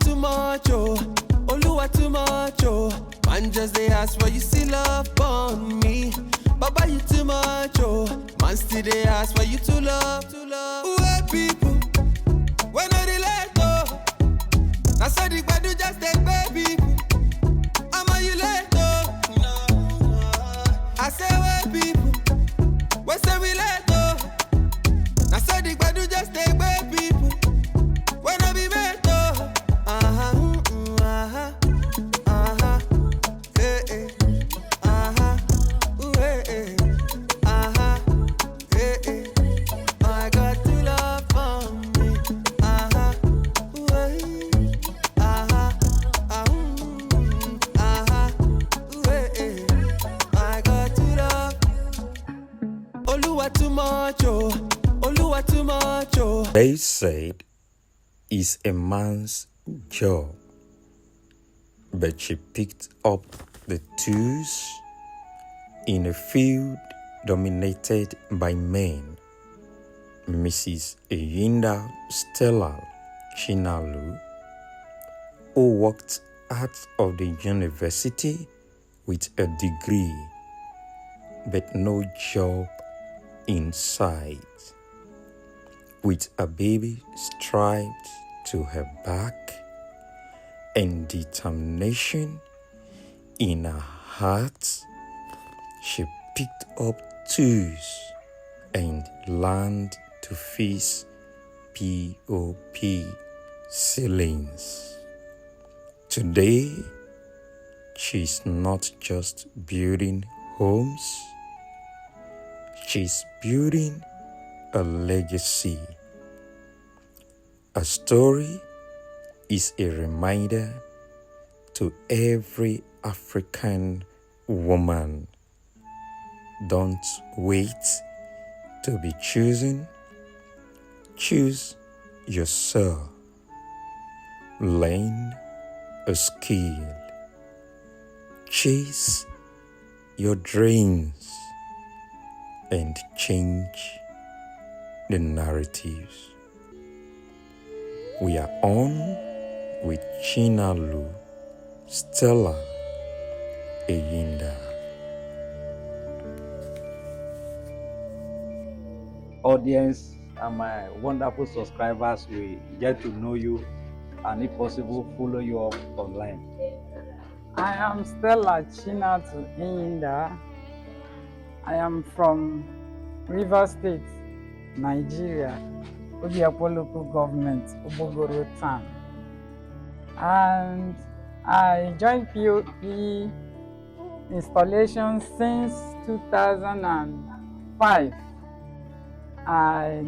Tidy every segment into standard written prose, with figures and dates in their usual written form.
too much, oh. Oluwa too much, oh. Man just they ask why you still love on me. Baba you too much, oh. Man still they ask why you too love. Where people, when I relate, oh. I saw the badu just take baby. Am you late, oh? I say where people, when say we late, oh. I saw the badu just take baby. When I be met, oh. I got to love for me. I got to love. Oluwa too much, oh. Oluwa too much, oh. They said it's a man's job, but she picked up the tools in a field dominated by men. Mrs. Eyinda Stella Chinalu, who walked out of the university with a degree, but no job in sight, with a baby strapped to her back and determination in her heart, she picked up tools and learned to fix POP ceilings. Today, she's not just building homes, she's building a legacy. A story is a reminder to every African woman. Don't wait to be chosen. Choose yourself. Learn a skill. Chase your dreams and change the narratives. We are on with Chinalu Stella Eyinda. Audience and my wonderful subscribers will get to know you and if possible follow you up online. I am Stella Chinatu Eyinda. I am from Rivers State, Nigeria, Obiakpo local government, Obogoro town. And I joined POP installation since 2005. I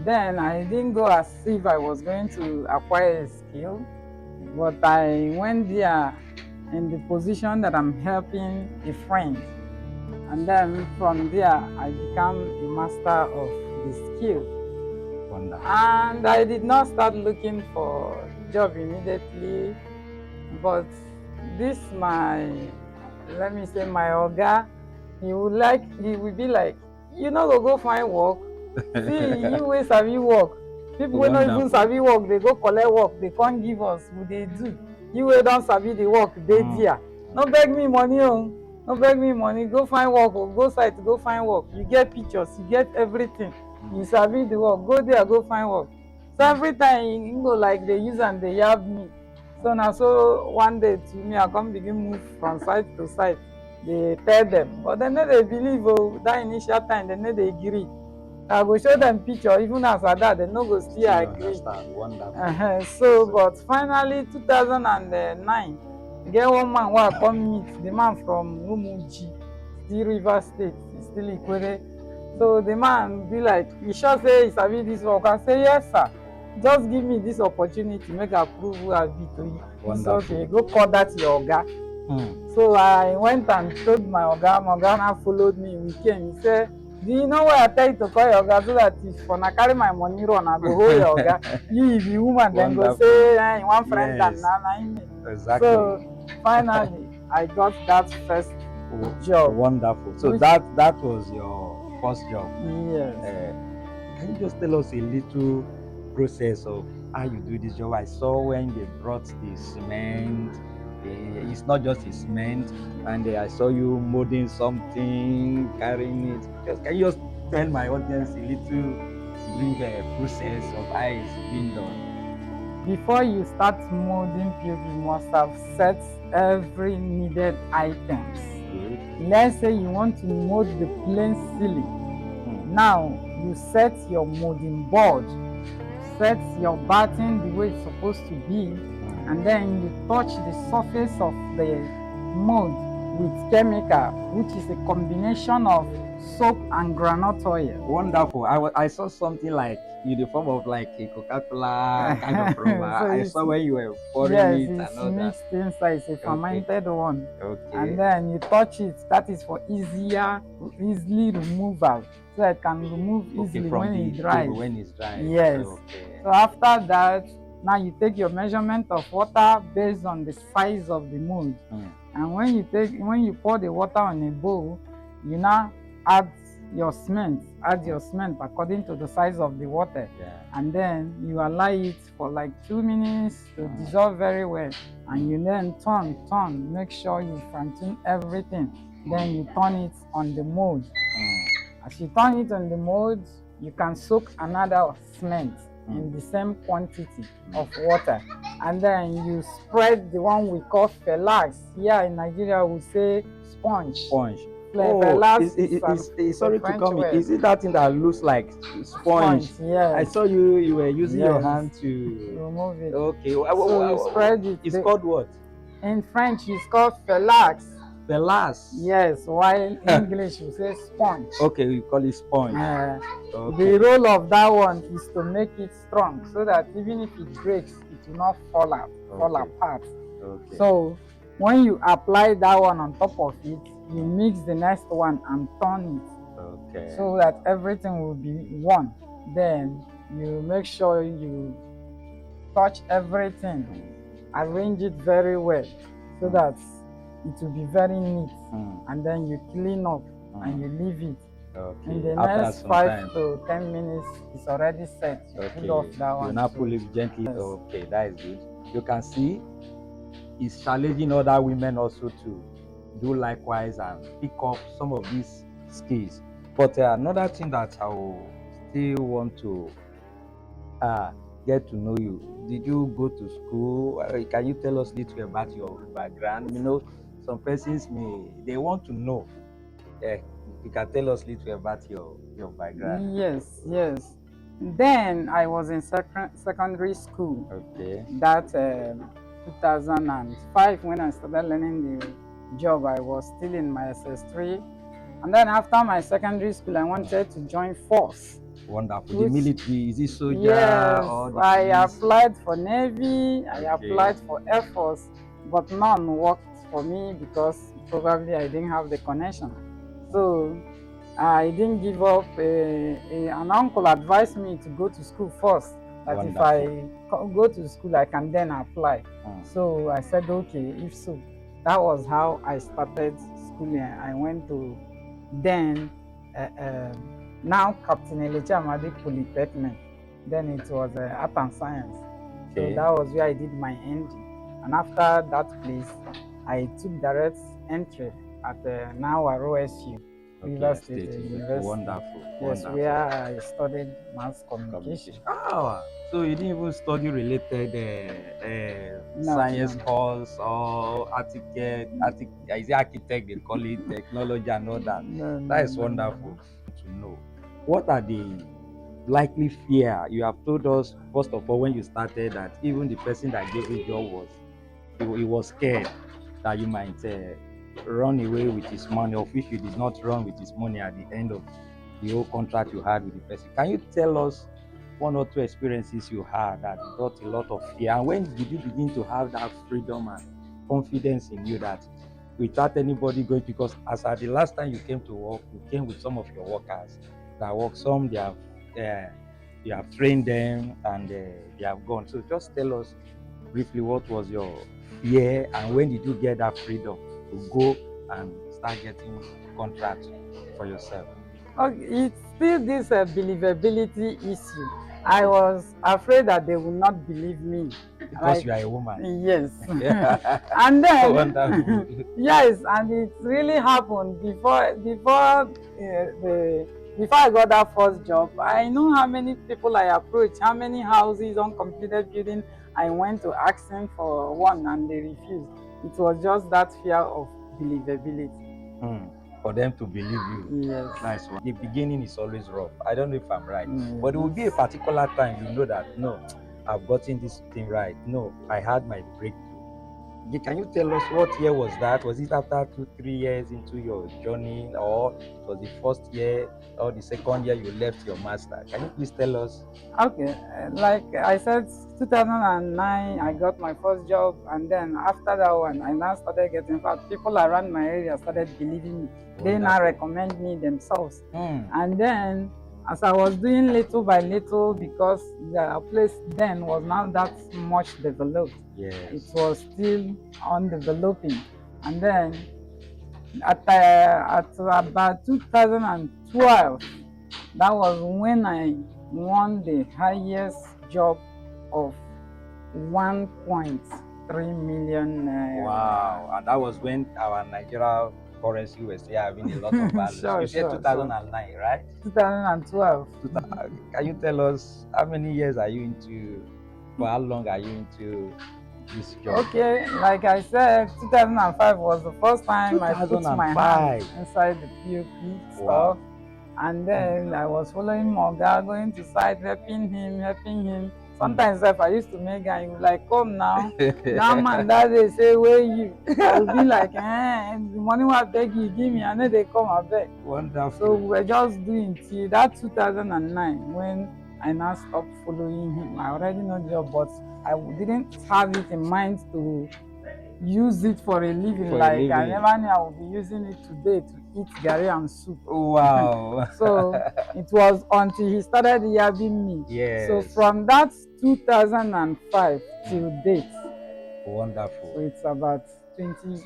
didn't go as if I was going to acquire a skill, but I went there in the position that I'm helping a friend. And then from there, I became a master of the skill. Wonderful. And I did not start looking for a job immediately, but this my oga, he will be like, you know, go find work. See, you wey sabi work. People wey no even sabi work, they go collect work, they can't give us, what they do. You wey don sabi the work, they there. No beg me money, oh. No beg me money, go find work, or go site, go find work. You get pictures, you get everything. You sabi the work, go there, go find work. So every time you go like they use and they yab me. So now so one day to me, I come begin move from site to site. They tell them, but they know they believe, oh, that initial time, they know they agree. I go show them picture, even as at that, they no go still agree. Wonderful. So, but finally, 2009, get one man who I come meet, the man from Umuji, still River State, still Ikwere. So the man be like, you sure say you sabi this work? I say, yes, sir. Just give me this opportunity, make I prove who I be to you. Wonderful. So, okay, go call that your oga. So I went and told my oga now followed me, we came, he said, do you know why I tell you to call your oga so that if I carry my money run, I go hold your oga. You be woman, then go say, one friend and na. Exactly. So finally, I got that first job. Wonderful. So that was your first job. Yes. Can you just tell us a little process of how you do this job. I saw when they brought the cement. It's not just the cement, and I saw you molding something, carrying it. Can you just tell my audience a little brief process of how it's being done? Before you start molding POP, you must have set every needed items. Good. Let's say you want to mold the plain ceiling. Now you set your molding board, set your batten the way it's supposed to be, and then you touch the surface of the mold with chemical, which is a combination of soap and groundnut oil. Wonderful. I saw something like in the form of like a Coca-Cola kind of rubber. So I saw when you were pouring yes, it and it's all that. mixed inside. It's a fermented one. Okay. And then you touch it. That is for easily removal, so it can remove easily from when the it dries. when it's dry. Yes. Okay. So after that, now you take your measurement of water based on the size of the mold. And when you pour the water on a bowl, you now add your cement. Add your cement according to the size of the water. Yeah. And then you allow it for like 2 minutes to dissolve very well. And you then turn, make sure you fine-tune everything. Then you turn it on the mold. As you turn it on the mold, you can soak another cement in the same quantity of water. And then you spread the one we call felax. Here in Nigeria, we say sponge. Sponge. Sorry to come in. Is it that thing that looks like sponge? Yes. I saw you were using your hand to remove it. Okay. So you spread it. It's called what? In French, it's called felax. Felax. Yes, while in English we say sponge. Okay, we call it sponge. Okay. The role of that one is to make it strong, so that even if it breaks, it will not fall apart. Okay. So when you apply that one on top of it, you mix the next one and turn it. Okay. So that everything will be one. Then you make sure you touch everything, arrange it very well, so that it will be very neat. And then you clean up and you leave it. Okay. In the next 5 to 10 minutes, it's already set. You pull off that one. You now pull it gently. Yes. Okay, that is good. You can see it's challenging other women also to do likewise and pick up some of these skills. But another thing that I will still want to get to know you. Did you go to school? Can you tell us a little about your background? You know, some persons they want to know. You can tell us a little about your background. Yes. Then I was in secondary school. Okay. That 2005, when I started learning the job, I was still in my SS3. And then after my secondary school, I wanted to join force. Wonderful. The military, is it soldier? Yes, or I applied for Navy, I applied for Air Force, but none worked for me because probably I didn't have the connection. So I didn't give up. An uncle advised me to go to school first, that Wonderful. If I go to school, I can then apply. So I said, okay, if so. That was how I started schooling. I went to then now Captain Elechi Amadi Polytechnic. Then it was Art and Science. Okay. So that was where I did my ending. And after that place, I took direct entry at now OSU, River State University. Wonderful. Yes, wonderful. Where I studied mass communication. So you didn't even study related science course or architect, is it architect they call it, technology and all that? That is wonderful to know. What are the likely fear? You have told us, first of all, when you started, that even the person that gave you job he was scared that you might run away with his money, of which you did not run with his money at the end of the whole contract you had with the person. Can you tell us one or two experiences you had that brought a lot of fear? And when did you begin to have that freedom and confidence in you that without anybody going, because as at the last time you came to work, you came with some of your workers that work, some you have trained them and they have gone. So just tell us briefly, what was your fear and when did you get that freedom to go and start getting contracts for yourself? Okay, it's still this believability issue. I was afraid that they would not believe me. Because you are a woman. Yes. Yeah. And then Wonderful. yes, and it really happened before I got that first job. I know how many people I approached, how many houses, uncompleted building I went to ask them for one and they refused. It was just that fear of believability. For them to believe you. Yes. Nice one. The beginning is always rough. I don't know if I'm right, but there will be a Yes. particular time you know that no, I've gotten this thing right. No, I had my breakthrough. Can you tell us what year was that? Was it after 2-3 years into your journey, or it was the first year or the second year you left your master? Can you please tell us? Okay, like I said, 2009, I got my first job, and then after that one, I now started getting, in fact, people around my area started believing me. They now recommend me themselves. And then, as I was doing little by little, because the place then was not that much developed, it was still undeveloping. And then, at about 2012, that was when I won the highest job of 1.3 million naira. Wow, and that was when our Nigeria currency was still having a lot of value. Sure, you said 2009, right? 2012. Can you tell us how many years are you into, for how long are you into this job? Okay, like I said, 2005 was the first time I put my hand inside the POP stuff. And then I was following Moga, going to site, helping him. Sometimes if I used to make guy, he would like, come now. Now man, that they say, where you? I would be like, the money I beg you, give me, and then they come and beg. Wonderful. So we were just doing till that 2009 when I now stopped following him. I already know the job, but I didn't have it in mind to use it for a living. I never knew I would be using it today to eat gari and soup. Wow. So it was until he started yabbing me. Yes. So from that 2005 till date. Wonderful. So it's about 20 years.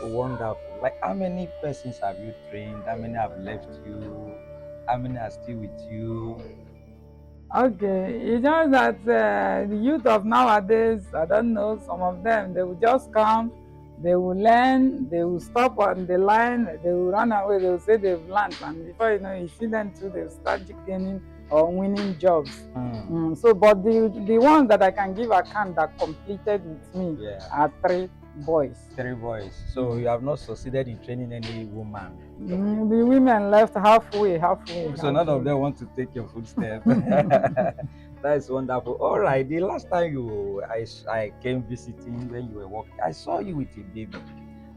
Wonderful. Like, how many persons have you trained? How many have left you? How many are still with you? Okay, it's just that the youth of nowadays, I don't know, some of them, they will just come, they will learn, they will stop on the line, they will run away, they will say they've learned, and before you know, you see them too, they'll start gaining or winning jobs. So, but the ones that I can give account that completed with me are 3 boys. 3 boys. So you have not succeeded in training any woman? The women left halfway. So none of them want to take your footsteps. That is wonderful. All right, the last time I came visiting when you were working, I saw you with a baby.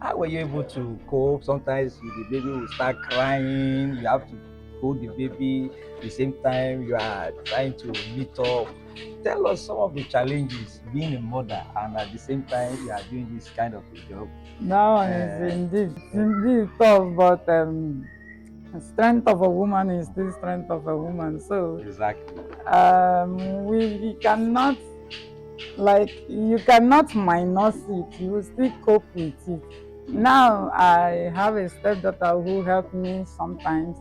How were you able to cope? Sometimes the baby will start crying. You have to hold the baby. At the same time, you are trying to meet up. Tell us some of the challenges being a mother and at the same time you are doing this kind of a job. That one is indeed tough, but strength of a woman is the strength of a woman. So exactly. We cannot, like, you cannot minus it. You will still cope with it. Now I have a stepdaughter who helped me sometimes,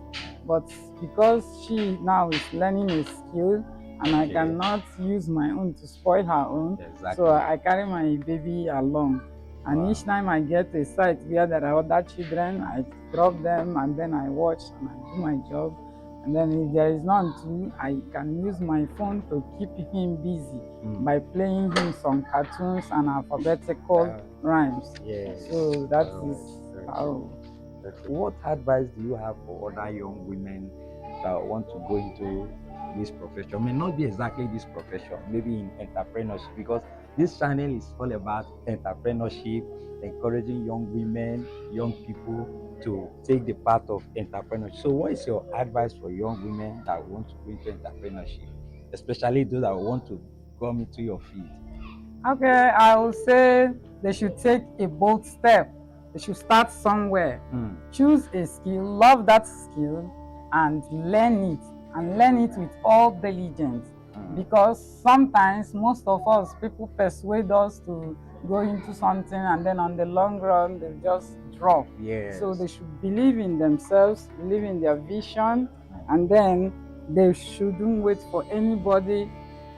but because she now is learning a skill and I cannot use my own to spoil her own, so I carry my baby along. And each time I get a site where there are other children, I drop them and then I watch and I do my job. And then if there is none too, I can use my phone to keep him busy by playing him some cartoons and alphabetical rhymes. So that is how. What advice do you have for other young women that want to go into this profession? May not be exactly this profession, maybe in entrepreneurship, because this channel is all about entrepreneurship, encouraging young women, young people to take the path of entrepreneurship. So what is your advice for young women that want to go into entrepreneurship, especially those that want to come into your field? Okay, I will say they should take a bold step. They should start somewhere. Choose a skill, love that skill, and learn it. And learn it with all diligence. Because sometimes, most of us, people persuade us to go into something and then on the long run, they just drop. So they should believe in themselves, believe in their vision, and then They shouldn't wait for anybody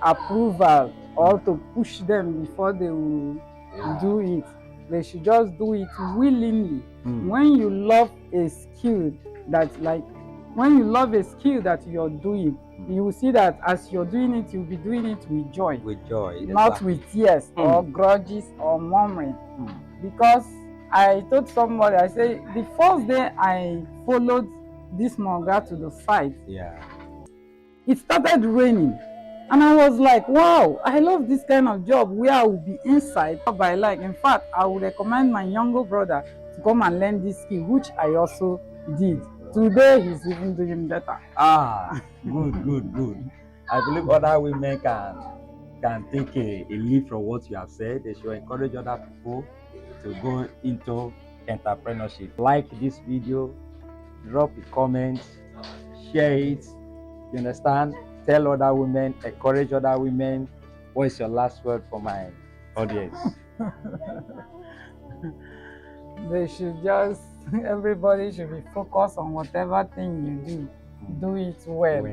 approval or to push them before they will do it. They should just do it willingly. When you love a skill when you love a skill that you're doing, you will see that as you're doing it, you'll be doing it with joy. With joy. Not exactly. with tears or grudges or murmuring. Because I told somebody, I say, the first day I followed this Monga to the site, it started raining. And I was like, wow, I love this kind of job where I will be inside. I like, in fact, I would recommend my younger brother to come and learn this skill, which I also did. Today, he's even doing better. Good. I believe other women can take a leap from what you have said. They should encourage other people to go into entrepreneurship. Like this video, drop a comment, share it. You understand? Tell other women, encourage other women. What is your last word for my audience? They should just, everybody should be focused on whatever thing you do. Do it well.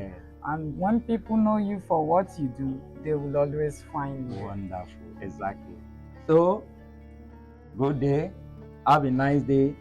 And when people know you for what you do, they will always find you. Wonderful. Exactly. So, good day. Have a nice day.